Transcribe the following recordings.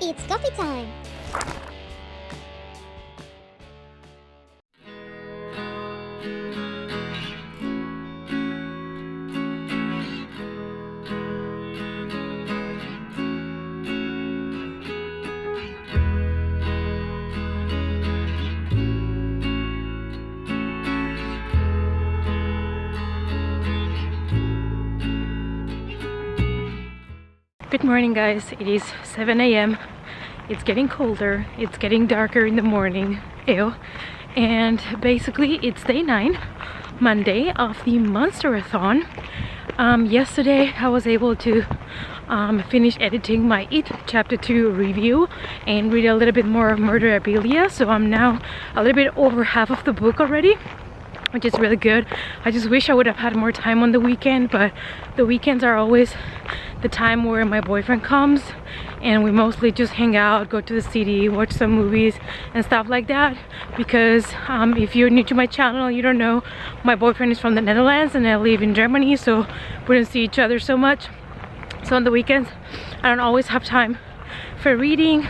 It's coffee time! Good morning guys, it is 7 a.m. It's getting colder, it's getting darker in the morning, ew. And basically it's day 9, Monday of the Monster-A-Thon. Yesterday I was able to finish editing my It Chapter 2 review and read a little bit more of Murderabilia, so I'm now a little bit over half of the book already, which is really good. I just wish I would have had more time on the weekend, but the weekends are always the time where my boyfriend comes and we mostly just hang out, go to the city, watch some movies and stuff like that. Because if you're new to my channel, you don't know, my boyfriend is from the Netherlands and I live in Germany, so we don't see each other so much. So on the weekends I don't always have time for reading.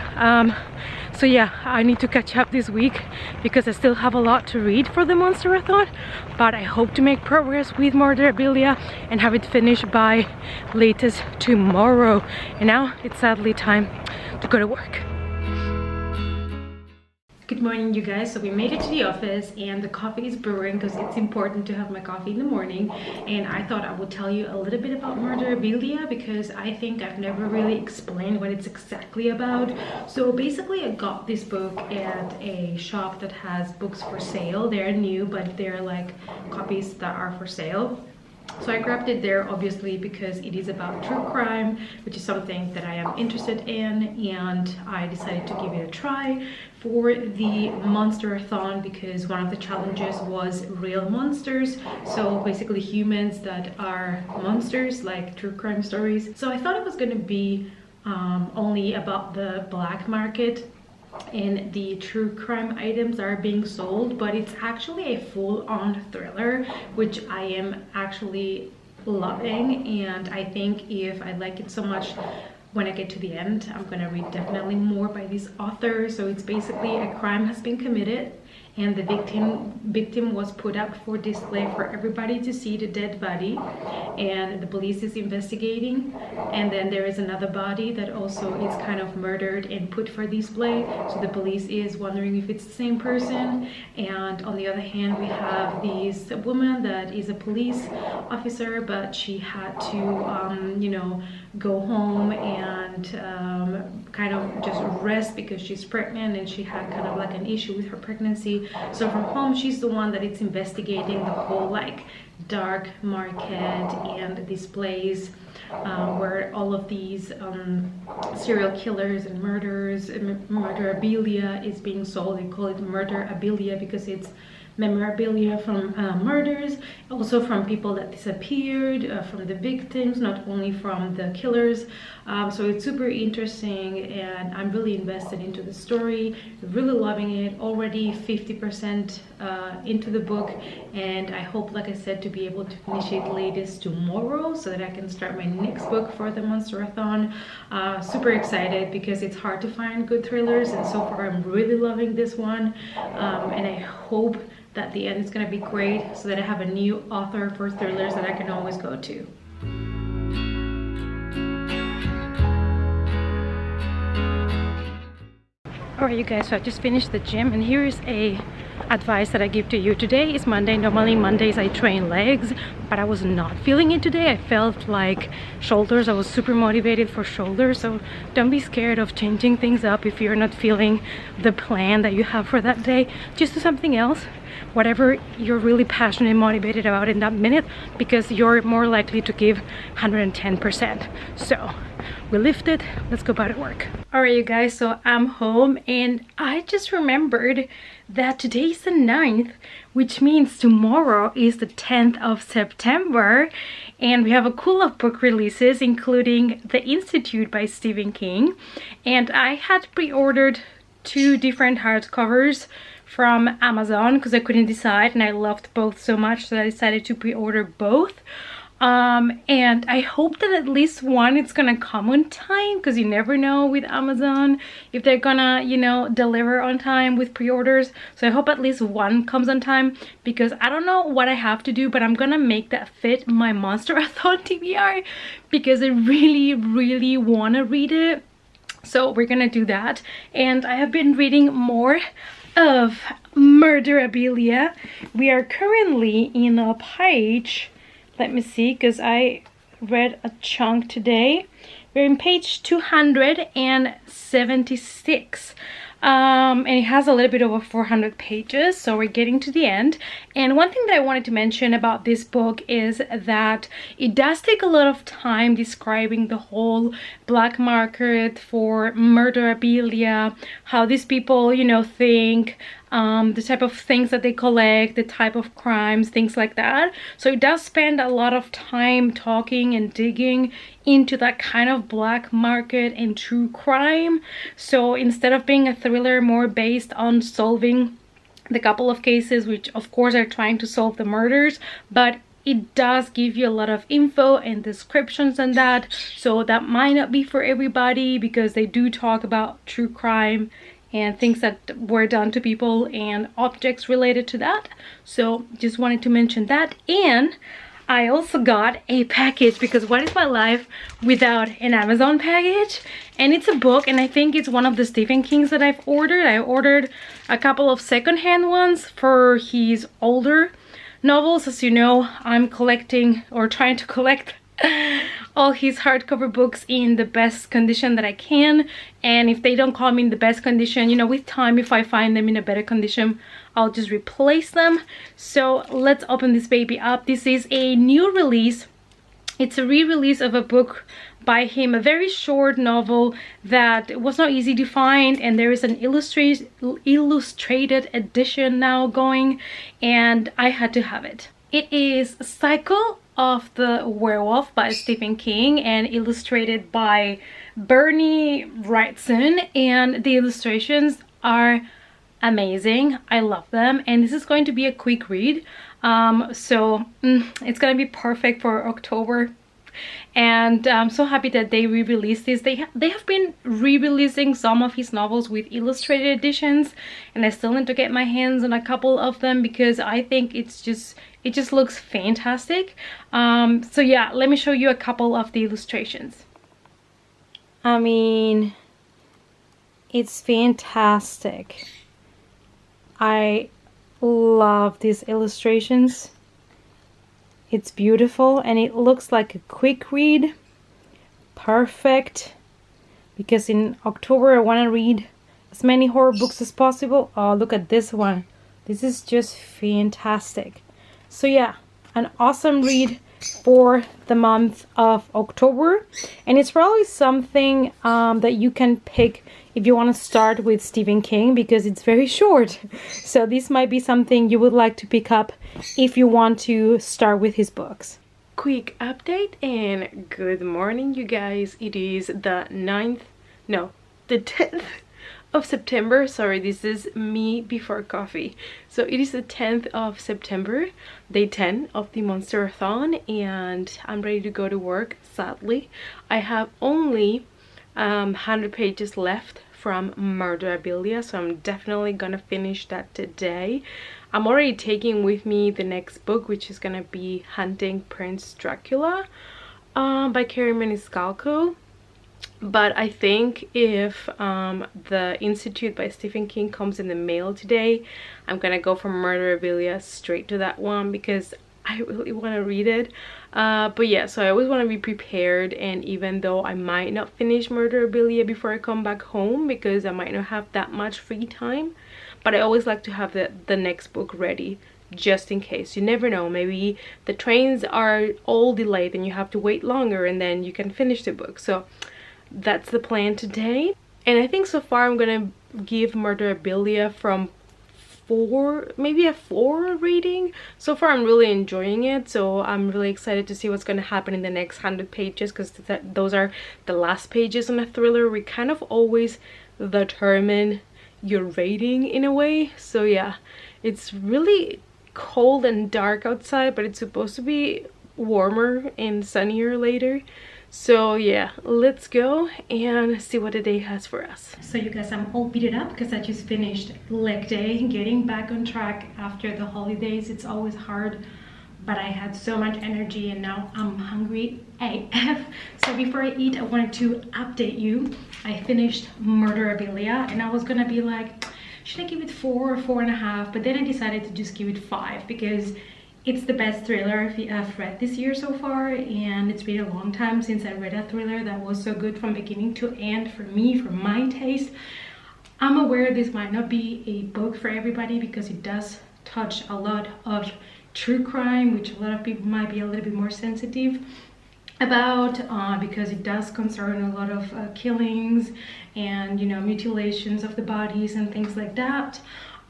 So yeah, I need to catch up this week because I still have a lot to read for the Monster-A-Thon, but I hope to make progress with Murderabilia and have it finished by latest tomorrow. And now it's sadly time to go to work. Good morning you guys. So we made it to the office and the coffee is brewing because it's important to have my coffee in the morning, and I thought I would tell you a little bit about Murderabilia because I think I've never really explained what it's exactly about. So basically I got this book at a shop that has books for sale. They're new, but they're like copies that are for sale. So I grabbed it there obviously because it is about true crime, which is something that I am interested in, and I decided to give it a try for the Monster-A-Thon because one of the challenges was real monsters, so basically humans that are monsters, like true crime stories. So I thought it was going to be only about the black market and the true crime items are being sold, but it's actually a full-on thriller, which I am actually loving. And I think if I like it so much, when I get to the end, I'm gonna read definitely more by this author. So it's basically a crime has been committed and the victim was put up for display for everybody to see, the dead body, and the police is investigating. And then there is another body that also is kind of murdered and put for display, so the police is wondering if it's the same person. And on the other hand, we have this woman that is a police officer, but she had to you know, go home and kind of just rest because she's pregnant and she had kind of like an issue with her pregnancy. So from home she's the one that is investigating the whole like dark market and displays where all of these serial killers and murders, Murderabilia is being sold. They call it Murderabilia because it's memorabilia from murders, also from people that disappeared, from the victims, not only from the killers. So it's super interesting and I'm really invested into the story, really loving it. Already 50% into the book, and I hope, like I said, to be able to finish it latest tomorrow so that I can start my next book for the Monster-A-Thon. Super excited because it's hard to find good thrillers, and so far I'm really loving this one, and I hope that the end is going to be great so that I have a new author for thrillers that I can always go to. Alright you guys, so I just finished the gym, and here is a advice that I give to you. Today is Monday. Normally Mondays I train legs, but I was not feeling it today. I felt like shoulders. I was super motivated for shoulders, so don't be scared of changing things up if you're not feeling the plan that you have for that day. Just do something else, whatever you're really passionate and motivated about in that minute, because you're more likely to give 110%. So we lifted, let's go back to work. All right you guys, so I'm home and I just remembered that today is the 9th, which means tomorrow is the 10th of September, and we have a couple of book releases, including The Institute by Stephen King. And I had pre-ordered 2 different hardcovers from Amazon because I couldn't decide, and I loved both so much that I decided to pre-order both. And I hope that at least one it's gonna come on time, because you never know with Amazon if they're gonna, you know, deliver on time with pre-orders. So I hope at least one comes on time, because I don't know what I have to do, but I'm gonna make that fit my Monster-A-Thon TBR, because I really want to read it. So we're gonna do that. And I have been reading more of Murderabilia. We are currently in a page, let me see, because I read a chunk today. We're in page 276. And it has a little bit over 400 pages, so we're getting to the end. And one thing that I wanted to mention about this book is that it does take a lot of time describing the whole black market for murderabilia, how these people, you know, think, the type of things that they collect, the type of crimes, things like that. So it does spend a lot of time talking and digging into that kind of black market and true crime. So instead of being a thriller more based on solving the couple of cases, which of course are trying to solve the murders, but it does give you a lot of info and descriptions and that. So that might not be for everybody, because they do talk about true crime and things that were done to people and objects related to that. So just wanted to mention that. And I also got a package, because what is my life without an Amazon package? And it's a book, and I think it's one of the Stephen Kings that I've ordered. I ordered a couple of secondhand ones for his older novels. As you know, I'm collecting, or trying to collect, all his hardcover books in the best condition that I can. And if they don't come in the best condition, you know, with time, if I find them in a better condition, I'll just replace them. So let's open this baby up. This is a new release. It's a re-release of a book by him, a very short novel that was not easy to find, and there is an illustrated edition now going, and I had to have it. It is Cycle of the Werewolf by Stephen King and illustrated by Bernie Wrightson, and the illustrations are amazing. I love them, and this is going to be a quick read. It's gonna be perfect for October, and I'm so happy that they re-released this. They have been re-releasing some of his novels with illustrated editions, and I still need to get my hands on a couple of them, because I think it just looks fantastic. So yeah, let me show you a couple of the illustrations. I mean, it's fantastic. I love these illustrations. It's beautiful, and it looks like a quick read. Perfect, because in October I want to read as many horror books as possible. Oh, look at this one. This is just fantastic. So yeah, an awesome read for the month of October, and it's probably something that you can pick if you want to start with Stephen King, because it's very short. So this might be something you would like to pick up if you want to start with his books. Quick update and good morning, you guys. It is the 10th of September. Sorry, this is me before coffee. So it is the 10th of September, day 10 of the Monster-A-Thon, and I'm ready to go to work. Sadly, I have only 100 pages left from Murderabilia, so I'm definitely gonna finish that today. I'm already taking with me the next book, which is gonna be Hunting Prince Dracula by Carrie Maniscalco. But I think if the Institute by Stephen King comes in the mail today, I'm gonna go from Murderabilia straight to that one, because I really want to read it. But yeah, so I always want to be prepared, and even though I might not finish Murderabilia before I come back home, because I might not have that much free time, but I always like to have the next book ready, just in case. You never know, maybe the trains are all delayed and you have to wait longer, and then you can finish the book. So that's the plan today. And I think so far I'm gonna give Murderabilia from 4, maybe a 4 rating. So far I'm really enjoying it, so I'm really excited to see what's going to happen in the next 100 pages, because those are the last pages in a thriller. We kind of always determine your rating in a way. So yeah, it's really cold and dark outside, but it's supposed to be warmer and sunnier later. So yeah, let's go and see what the day has for us. So you guys, I'm all beat up because I just finished leg day. Getting back on track after the holidays, it's always hard, but I had so much energy and now I'm hungry AF. So before I eat, I wanted to update you. I finished Murderabilia and I was gonna be like, should I give it 4 or 4.5? But then I decided to just give it 5 because it's the best thriller I've read this year so far, and it's been a long time since I read a thriller that was so good from beginning to end for me, for my taste. I'm aware this might not be a book for everybody because it does touch a lot of true crime, which a lot of people might be a little bit more sensitive about, because it does concern a lot of killings and, you know, mutilations of the bodies and things like that.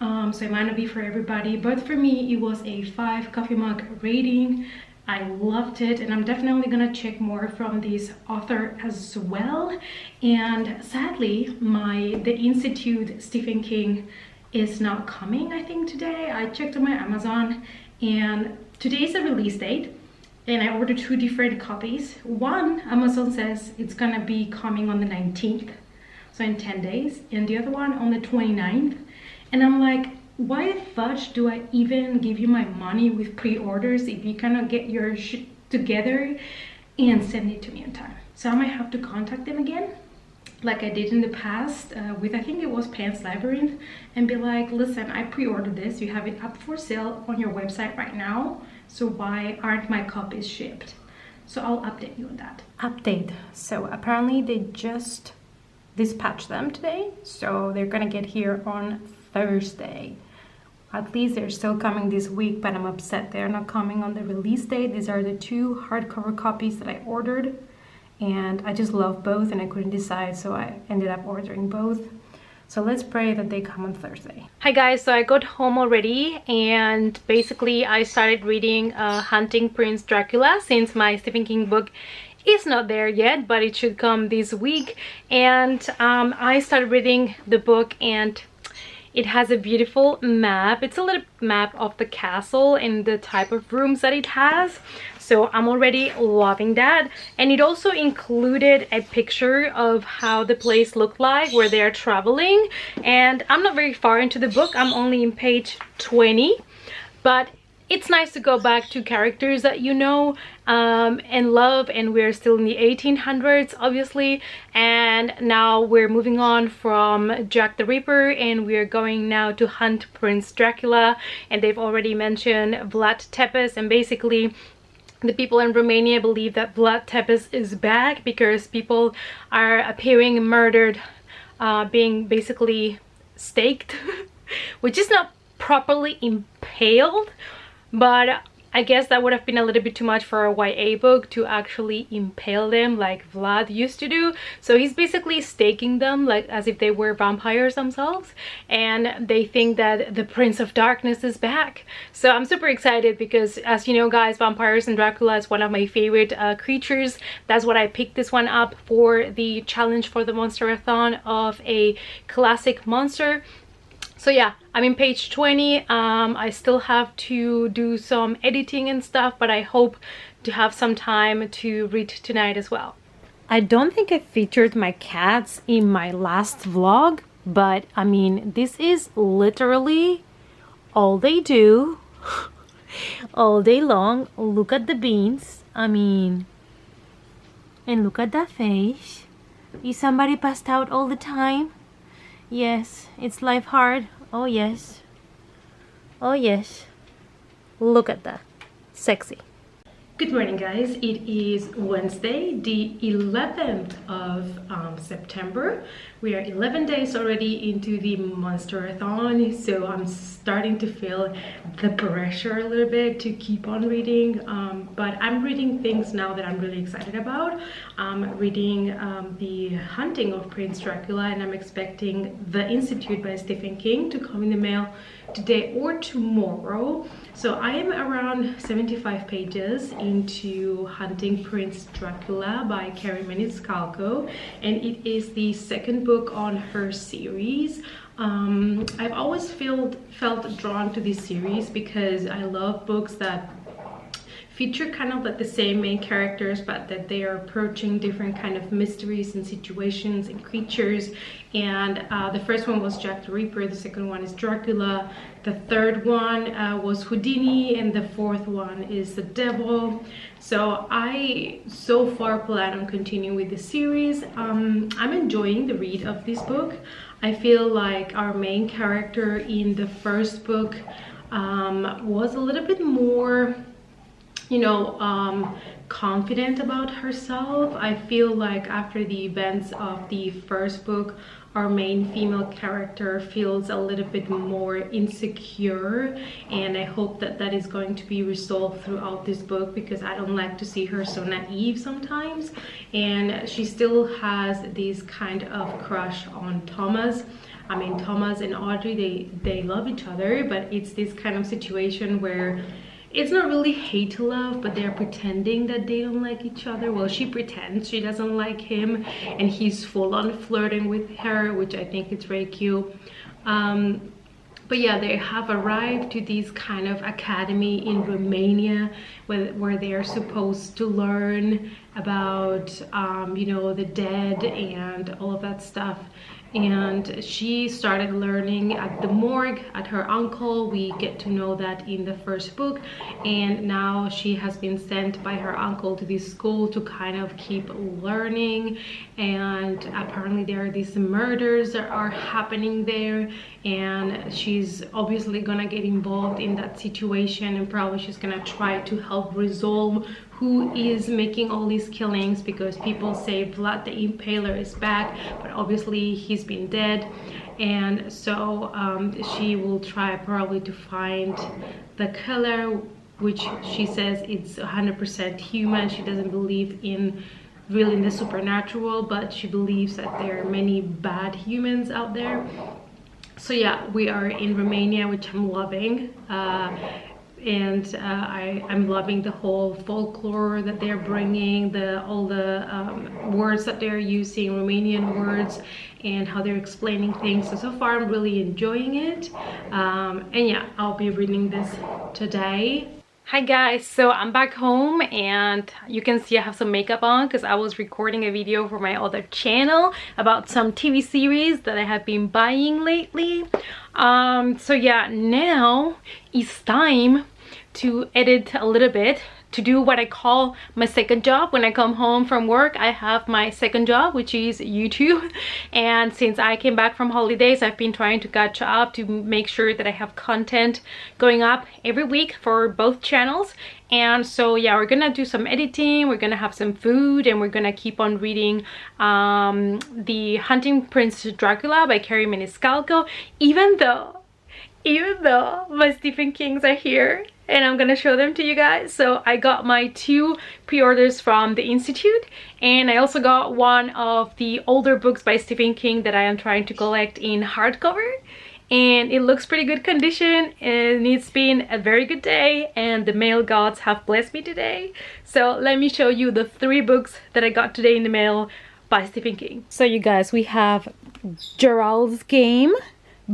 So it might not be for everybody, but for me it was a 5 coffee mug rating. I loved it, and I'm definitely gonna check more from this author as well. And sadly, the Institute Stephen King is not coming, I think, today. I checked on my Amazon and today is the release date, and I ordered 2 different copies. One, Amazon says it's gonna be coming on the 19th, so in 10 days, and the other one on the 29th. And I'm like, why the fudge do I even give you my money with pre-orders if you cannot get your shit together and send it to me in time? So I might have to contact them again, like I did in the past with, I think it was Pan's Labyrinth, and be like, listen, I pre-ordered this, you have it up for sale on your website right now, so why aren't my copies shipped? So I'll update you on that. Update. So apparently they just dispatched them today, so they're gonna get here on Thursday. At least they're still coming this week, but I'm upset they're not coming on the release date. These are the 2 hardcover copies that I ordered, and I just love both and I couldn't decide, so I ended up ordering both. So let's pray that they come on Thursday. Hi guys, so I got home already, and basically I started reading Hunting Prince Dracula, since my Stephen King book is not there yet, but it should come this week. And I started reading the book, and it has a beautiful map. It's a little map of the castle and the type of rooms that it has. So I'm already loving that. And it also included a picture of how the place looked like where they're traveling. And I'm not very far into the book. I'm only in page 20. But it's nice to go back to characters that you know and love, and we're still in the 1800s, obviously, and now we're moving on from Jack the Ripper and we're going now to hunt Prince Dracula. And they've already mentioned Vlad Tepes, and basically the people in Romania believe that Vlad Tepes is back because people are appearing murdered, being basically staked which is not properly impaled, but I guess that would have been a little bit too much for a YA book to actually impale them like Vlad used to do. So he's basically staking them like as if they were vampires themselves, and they think that the Prince of Darkness is back. So I'm super excited because, as you know guys, vampires and Dracula is one of my favorite creatures. That's what I picked this one up for, the challenge for the Monster-A-Thon of a classic monster. So yeah, I'm in page 20. I still have to do some editing and stuff, but I hope to have some time to read tonight as well. I don't think I featured my cats in my last vlog, but I mean, this is literally all they do all day long. Look at the beans. I mean, and look at that face. Is somebody passed out all the time? Yes, it's life hard. Oh yes. Oh yes. Look at that. Sexy. Good morning guys. It is Wednesday, the 11th of September. We are 11 days already into the Monster-A-Thon, so I'm starting to feel the pressure a little bit to keep on reading, but I'm reading things now that I'm really excited about. I'm reading The Hunting of Prince Dracula, and I'm expecting The Institute by Stephen King to come in the mail today or tomorrow. So I am around 75 pages into Hunting Prince Dracula by Carrie Maniscalco, and it is the second book on her series. I've always felt drawn to this series because I love books that feature kind of like the same main characters, but that they are approaching different kind of mysteries and situations and creatures. And the first one was Jack the Ripper, the second one is Dracula, the third one was Houdini, and the fourth one is the Devil. So I so far plan on continuing with the series. I'm enjoying the read of this book. I feel like our main character in the first book was a little bit more, you know, confident about herself. I feel like after the events of the first book, our main female character feels a little bit more insecure, and I hope that that is going to be resolved throughout this book, because I don't like to see her so naive sometimes. And she still has this kind of crush on Thomas. I mean, Thomas and Audrey, they love each other, but it's this kind of situation where it's not really hate to love, but they're pretending that they don't like each other. Well, she pretends she doesn't like him, and he's full on flirting with her, which I think is very cute. But yeah, they have arrived to this kind of academy in Romania where they are supposed to learn about, you know, the dead and all of that stuff. And she started learning at the morgue at her uncle. We get to know that in the first book, and now she has been sent by her uncle to this school to kind of keep learning. And apparently there are these murders that are happening there, and she's obviously gonna get involved in that situation, and probably she's gonna try to help resolve who is making all these killings, because people say Vlad the Impaler is back, but obviously he's been dead. And so she will try probably to find the killer, which she says it's 100% human. She doesn't believe in really in the supernatural, but she believes that there are many bad humans out there. So yeah, we are in Romania, which I'm loving. And I'm loving the whole folklore that they're bringing, all the words that they're using, Romanian words, and how they're explaining things. So far I'm really enjoying it. And yeah, I'll be reading this today. Hi guys, so I'm back home, and you can see I have some makeup on because I was recording a video for my other channel about some TV series that I have been buying lately. So yeah, now it's time to edit a little bit, to do what I call my second job. When I come home from work, I have my second job, which is YouTube. And since I came back from holidays, I've been trying to catch up to make sure that I have content going up every week for both channels. And so yeah, we're gonna do some editing, we're gonna have some food, and we're gonna keep on reading The Hunting Prince Dracula by Carrie Maniscalco, even though my Stephen Kings are here, and I'm gonna show them to you guys. So I got my 2 pre-orders from the Institute, and I also got one of the older books by Stephen King that I am trying to collect in hardcover, and it looks pretty good condition, and it's been a very good day, and the mail gods have blessed me today. So let me show you the 3 books that I got today in the mail by Stephen King. So you guys, we have Gerald's Game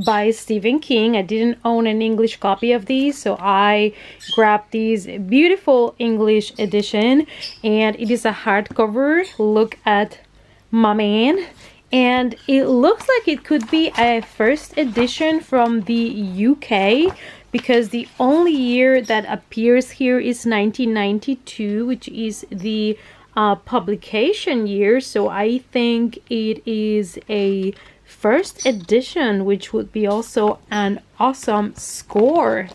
by Stephen King. I didn't own an English copy of these, so I grabbed these beautiful English edition, and it is a hardcover. Look at my man, and it looks like it could be a first edition from the UK, because the only year that appears here is 1992, which is the publication year. So I think it is a first edition, which would be also an awesome score.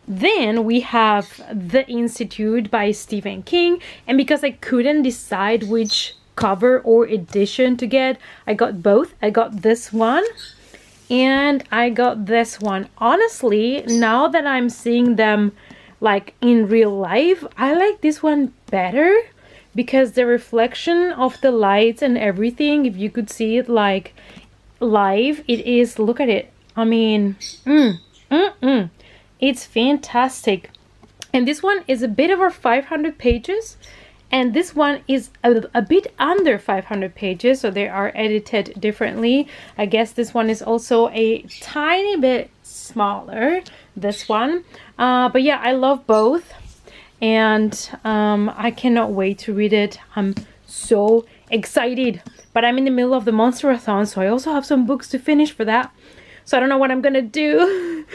Then we have The Institute by Stephen King, and because I couldn't decide which cover or edition to get, I got both. I got this one and I got this one. Honestly, now that I'm seeing them like in real life, I like this one better, because the reflection of the lights and everything, if you could see it like live, it is, look at it, I mean, it's fantastic. And this one is a bit over 500 pages, and this one is a bit under 500 pages, so they are edited differently. I guess this one is also a tiny bit smaller, this one, but yeah, I love both. and I cannot wait to read it. I'm so excited. But I'm in the middle of the Monster-A-Thon, so I also have some books to finish for that. So I don't know what I'm gonna do.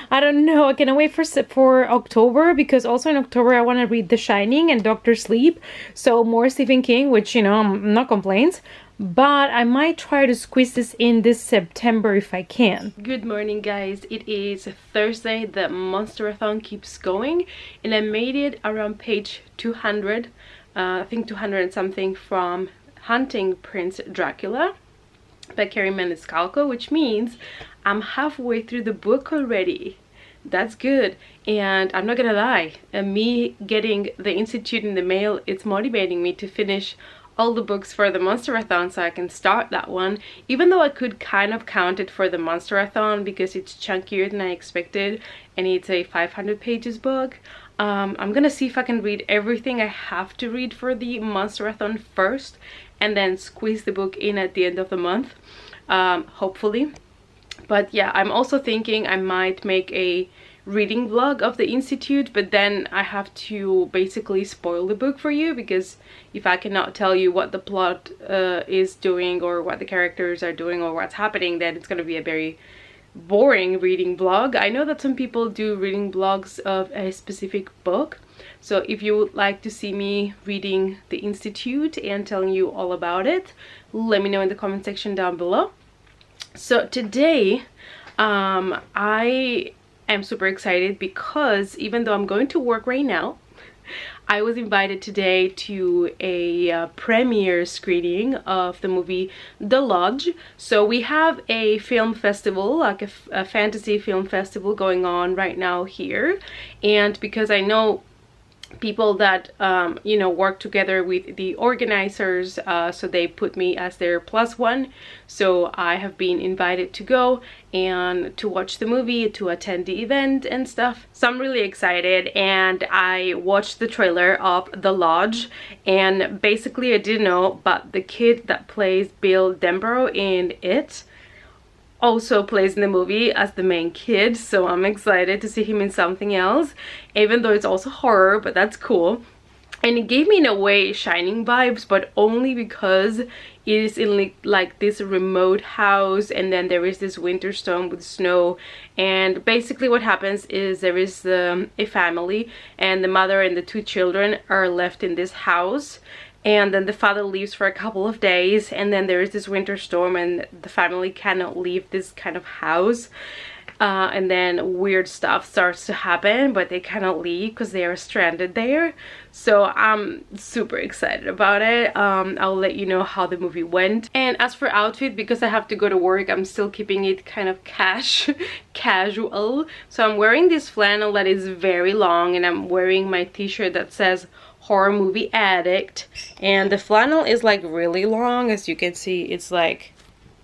I don't know. I cannot wait for October, because also in October I want to read The Shining and Doctor Sleep. So more Stephen King, which, you know, I'm not complaints. But I might try to squeeze this in this September if I can. Good morning, guys. It is Thursday. The Monster-A-Thon keeps going, and I made it around page 200. I think 200 and something, from Hunting Prince Dracula by Carrie Maniscalco, which means I'm halfway through the book already. That's good. And I'm not gonna lie, me getting the Institute in the mail, it's motivating me to finish all the books for the Monster-A-Thon so I can start that one, even though I could kind of count it for the Monster-A-Thon because it's chunkier than I expected and it's a 500 pages book. I'm gonna see if I can read everything I have to read for the Monster-A-Thon first and then squeeze the book in at the end of the month, hopefully. But yeah, I'm also thinking I might make a reading vlog of the Institute, but then I have to basically spoil the book for you, because if I cannot tell you what the plot is doing or what the characters are doing or what's happening, then it's going to be a very boring reading vlog. I know that some people do reading vlogs of a specific book, so if you would like to see me reading the Institute and telling you all about it, let me know in the comment section down below. So today I'm super excited because even though I'm going to work right now, I was invited today to a premiere screening of the movie The Lodge. So we have a film festival, like a fantasy film festival going on right now here. And because I know people that you know, work together with the organizers, so they put me as their +1, so I have been invited to go and to watch the movie, to attend the event and stuff. So I'm really excited, and I watched the trailer of The Lodge, and basically I didn't know, but the kid that plays Bill Denborough in it also plays in the movie as the main kid, so I'm excited to see him in something else, even though it's also horror, but that's cool. And it gave me, in a way, Shining vibes, but only because it is in like this remote house, and then there is this winter storm with snow, and basically what happens is there is a family, and the mother and the 2 children are left in this house, and then the father leaves for a couple of days, and then there is this winter storm and the family cannot leave this kind of house, and then weird stuff starts to happen, but they cannot leave because they are stranded there. So I'm super excited about it. I'll let you know how the movie went. And as for outfit, because I have to go to work, I'm still keeping it kind of casual. So I'm wearing this flannel that is very long, and I'm wearing my t-shirt that says Horror Movie Addict, and the flannel is like really long. As you can see, it's like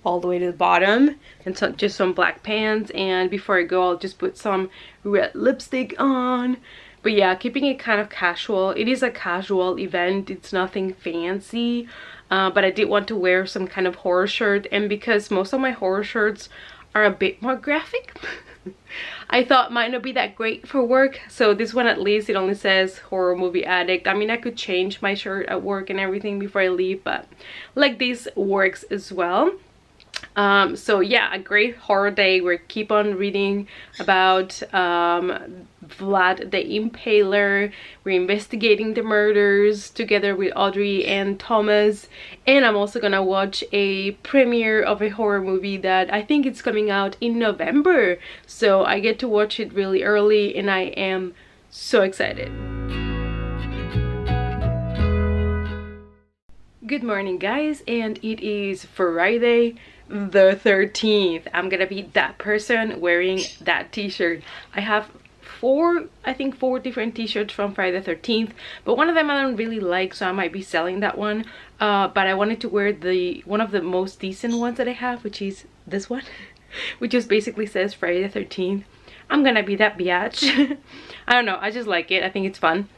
all the way to the bottom, and so just some black pants, and before I go I'll just put some red lipstick on. But yeah, keeping it kind of casual. It is a casual event, it's nothing fancy, but I did want to wear some kind of horror shirt, and because most of my horror shirts are a bit more graphic, I thought might not be that great for work. So this one, at least, it only says Horror Movie Addict. I mean, I could change my shirt at work and everything before I leave, but like this works as well. So yeah, a great horror day. We keep on reading about Vlad the Impaler. We're investigating the murders together with Audrey and Thomas, and I'm also gonna watch a premiere of a horror movie that I think it's coming out in November, so I get to watch it really early, and I am so excited. Good morning, guys, and it is Friday the 13th. I'm gonna be that person wearing that t-shirt. I have four different t-shirts from Friday the 13th, but one of them I don't really like, so I might be selling that one. But I wanted to wear one of the most decent ones that I have, which is this one, which just basically says Friday the 13th. I'm gonna be that biatch. I don't know, I just like it. I think it's fun.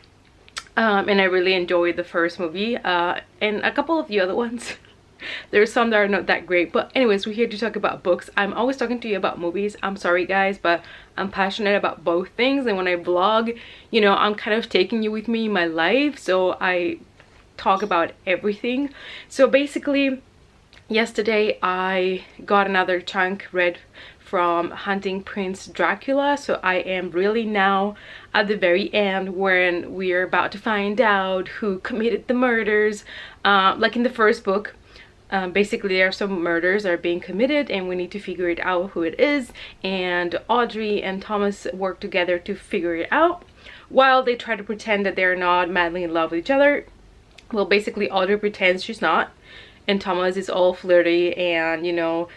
And I really enjoyed the first movie, and a couple of the other ones. There's some that are not that great, but anyways, we're here to talk about books. I'm always talking to you about movies. I'm sorry guys, but I'm passionate about both things, and when I vlog, you know, I'm kind of taking you with me in my life, so I talk about everything. So basically, yesterday I got another chunk read from Hunting Prince Dracula, so I am really now at the very end when we're about to find out who committed the murders. Like in the first book, basically there are some murders that are being committed and we need to figure it out who it is, and Audrey and Thomas work together to figure it out while they try to pretend that they're not madly in love with each other. Well, basically Audrey pretends she's not, and Thomas is all flirty, and you know,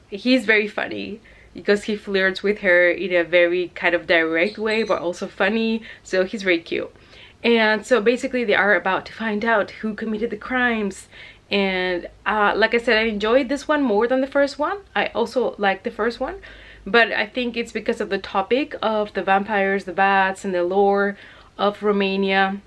he's very funny because he flirts with her in a very kind of direct way but also funny, so he's very cute. And so basically they are about to find out who committed the crimes, and like I said, I enjoyed this one more than the first one. I also liked the first one, but I think it's because of the topic of the vampires, the bats, and the lore of Romania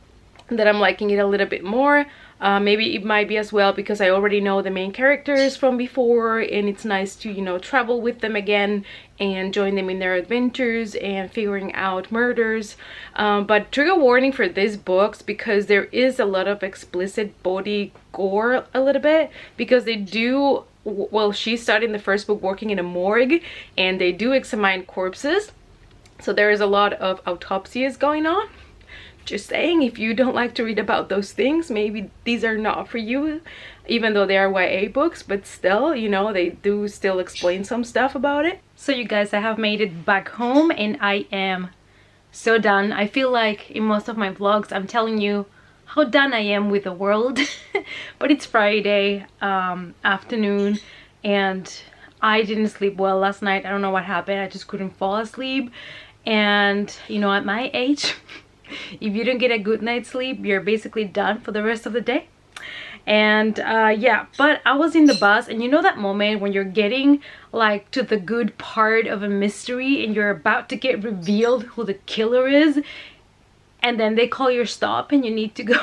that I'm liking it a little bit more. Maybe it might be as well because I already know the main characters from before, and it's nice to, you know, travel with them again and join them in their adventures and figuring out murders. But trigger warning for these books, because there is a lot of explicit body gore a little bit, because they do, well, she started in the first book working in a morgue and they do examine corpses, so there is a lot of autopsies going on. Just saying, if you don't like to read about those things, maybe these are not for you, even though they are YA books, but still, you know, they do still explain some stuff about it. So you guys, I have made it back home and I am so done. I feel like in most of my vlogs I'm telling you how done I am with the world, but it's Friday afternoon and I didn't sleep well last night. I don't know what happened, I just couldn't fall asleep. And you know, at my age, if you don't get a good night's sleep, you're basically done for the rest of the day. And yeah, but I was in the bus, and you know that moment when you're getting like to the good part of a mystery and you're about to get revealed who the killer is, and then they call your stop and you need to go.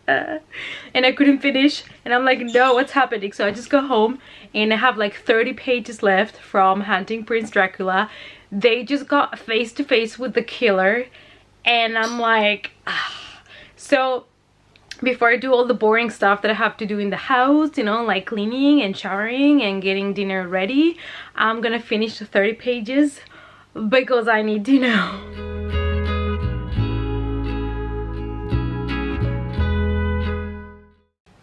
And I couldn't finish, and I'm like, no, what's happening? So I just go home and I have like 30 pages left from Hunting Prince Dracula. They just got face to face with the killer, and I'm like, ah. So before I do all the boring stuff that I have to do in the house, you know, like cleaning and showering and getting dinner ready, I'm gonna finish the 30 pages because I need to know.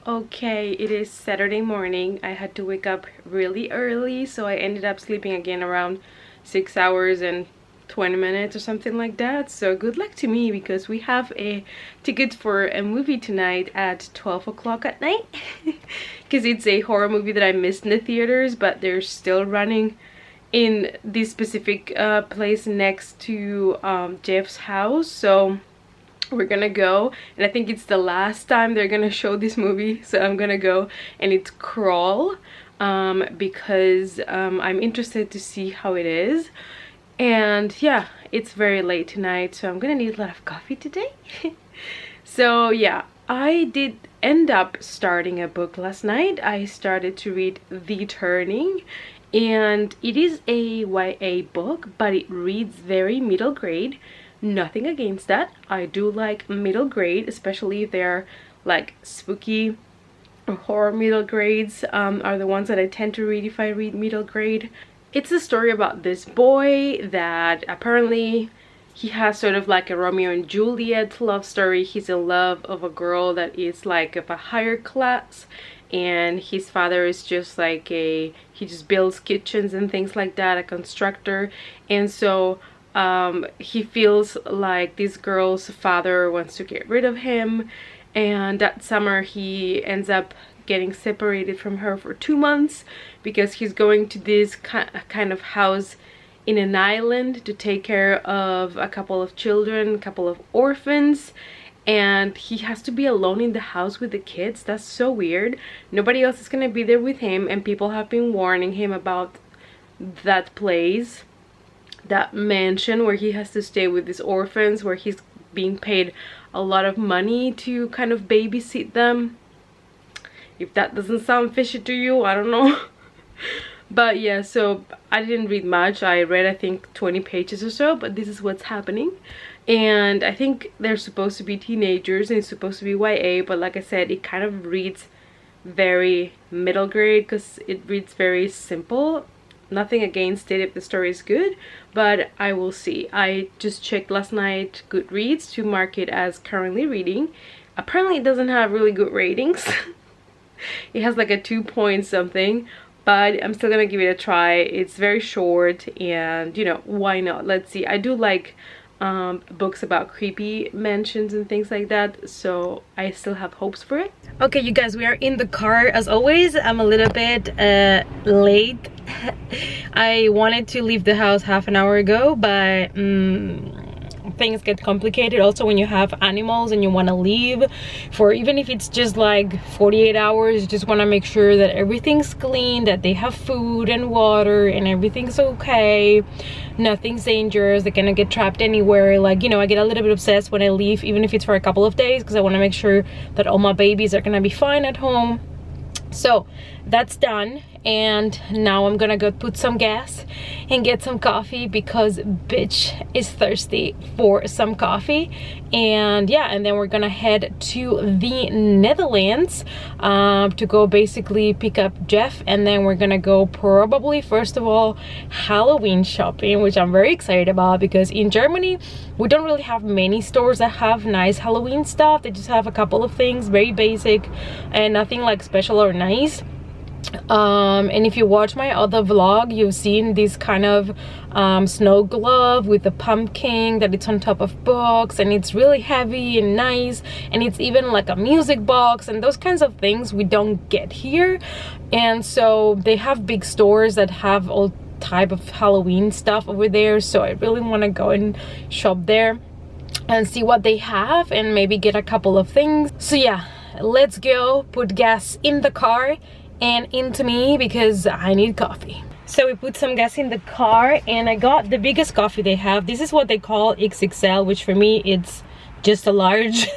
Okay, it is Saturday morning. I had to wake up really early, so I ended up sleeping again around 6 hours and 20 minutes or something like that. So good luck to me, because we have a ticket for a movie tonight at 12 o'clock at night because it's a horror movie that I missed in the theaters, but they're still running in this specific place next to Jeff's house. So we're gonna go, and I think it's the last time they're gonna show this movie, so I'm gonna go. And it's Crawl, because I'm interested to see how it is. And yeah, it's very late tonight, so I'm gonna need a lot of coffee today. So yeah, I did end up starting a book last night. I started to read The Turning, and it is a YA book, but it reads very middle grade. Nothing against that. I do like middle grade, especially if they're like spooky or horror middle grades are the ones that I tend to read if I read middle grade. It's a story about this boy that apparently he has sort of like a Romeo and Juliet love story. He's in love of a girl that is like of a higher class, and his father is just like he just builds kitchens and things like that, a constructor. And so he feels like this girl's father wants to get rid of him, and that summer he ends up getting separated from her for 2 months because he's going to this kind of house in an island to take care of a couple of children, a couple of orphans, and he has to be alone in the house with the kids. That's so weird. Nobody else is gonna be there with him, and people have been warning him about that place, that mansion where he has to stay with these orphans, where he's being paid a lot of money to kind of babysit them. If that doesn't sound fishy to you, I don't know. But yeah, so I didn't read much. I read I think 20 pages or so, but this is what's happening. And I think they're supposed to be teenagers and it's supposed to be YA, but like I said, it kind of reads very middle grade because it reads very simple. Nothing against it if the story is good, but I will see. I just checked last night Goodreads to mark it as currently reading. Apparently it doesn't have really good ratings. It has like a 2 point something, but I'm still gonna give it a try. It's very short and you know, why not? Let's see. I do like books about creepy mansions and things like that, so I still have hopes for it. Okay, you guys, we are in the car as always. I'm a little bit late. I wanted to leave the house half an hour ago, but things get complicated also when you have animals and you want to leave for, even if it's just like 48 hours, you just want to make sure that everything's clean, that they have food and water and everything's okay, nothing's dangerous, they're gonna get trapped anywhere. Like, you know, I get a little bit obsessed when I leave, even if it's for a couple of days, because I want to make sure that all my babies are gonna be fine at home. So that's done, and now I'm gonna go put some gas and get some coffee because bitch is thirsty for some coffee. And yeah, and then we're gonna head to the Netherlands to go basically pick up Jeff, and then we're gonna go probably first of all Halloween shopping, which I'm very excited about because in Germany we don't really have many stores that have nice Halloween stuff. They just have a couple of things, very basic and nothing like special or nice. And if you watch my other vlog, you've seen this kind of snow glove with a pumpkin that it's on top of books, and it's really heavy and nice, and it's even like a music box and those kinds of things we don't get here. And so they have big stores that have all type of Halloween stuff over there, so I really want to go and shop there and see what they have and maybe get a couple of things. So yeah, let's go put gas in the car and into me because I need coffee. So we put some gas in the car and I got the biggest coffee they have. This is what they call XXL, which for me it's just a large.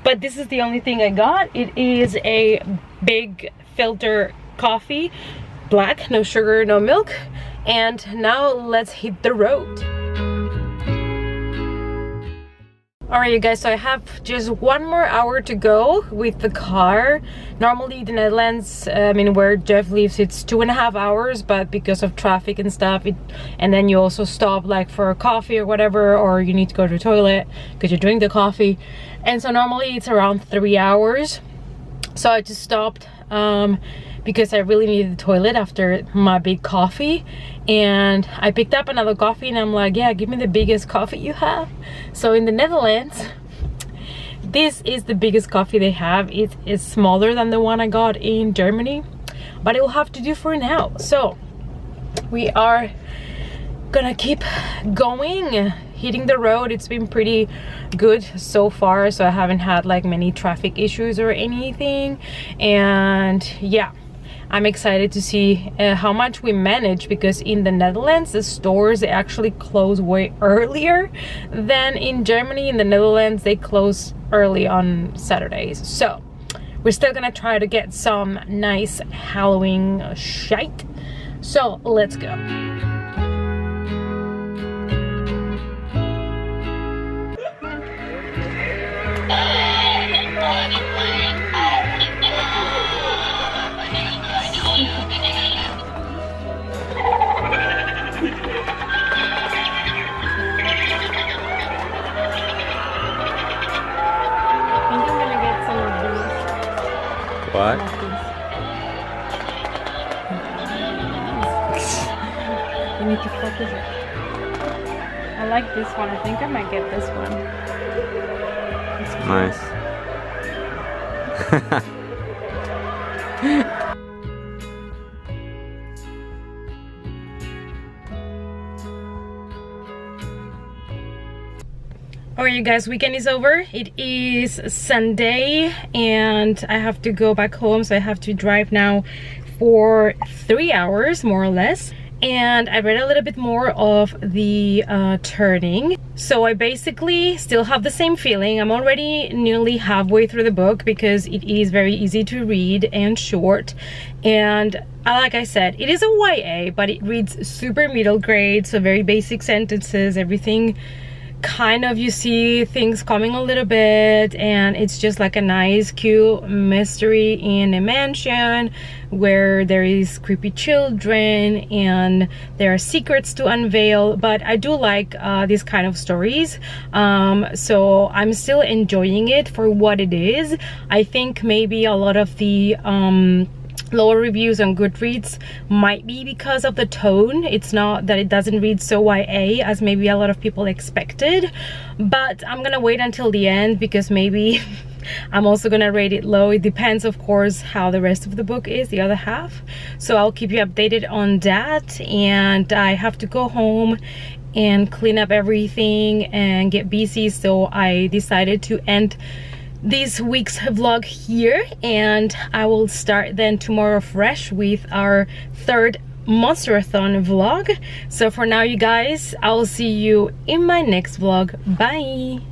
But this is the only thing I got. It is a big filter coffee, black, no sugar, no milk. And now let's hit the road. Alright you guys, so I have just 1 more hour to go with the car. Normally the Netherlands, I mean where Jeff lives, it's 2.5 hours, but because of traffic and stuff, and then you also stop like for a coffee or whatever, or you need to go to the toilet because you drink the coffee, and so normally it's around 3 hours. So I just stopped because I really needed the toilet after my big coffee, and I picked up another coffee and I'm like, yeah, give me the biggest coffee you have. So in the Netherlands, this is the biggest coffee they have. It is smaller than the one I got in Germany, but it will have to do for now. So we are gonna keep going, hitting the road. It's been pretty good so far, so I haven't had like many traffic issues or anything. And yeah, I'm excited to see how much we manage, because in the Netherlands the stores, they actually close way earlier than in Germany. In the Netherlands they close early on Saturdays, so we're still gonna try to get some nice Halloween shite. So let's go. What? You need to focus it. I like this one. I think I might get this one. Nice. Alright you guys, weekend is over. It is Sunday and I have to go back home, so I have to drive now for 3 hours more or less. and I read a little bit more of the turning. So I basically still have the same feeling. I'm already nearly halfway through the book because it is very easy to read and short. And like I said, it is a YA, but it reads super middle grade, so very basic sentences, everything kind of, you see things coming a little bit, and it's just like a nice cute mystery in a mansion where there is creepy children and there are secrets to unveil. But I do like these kind of stories, so I'm still enjoying it for what it is. I think maybe a lot of the lower reviews on Goodreads might be because of the tone. It's not that it doesn't read so YA as maybe a lot of people expected, but I'm gonna wait until the end because maybe I'm also gonna rate it low. It depends, of course, how the rest of the book is, the other half. So I'll keep you updated on that. And I have to go home and clean up everything and get busy, so I decided to end this week's vlog here, and I will start then tomorrow fresh with our third Monster-A-Thon vlog. So for now, you guys, I will see you in my next vlog. Bye.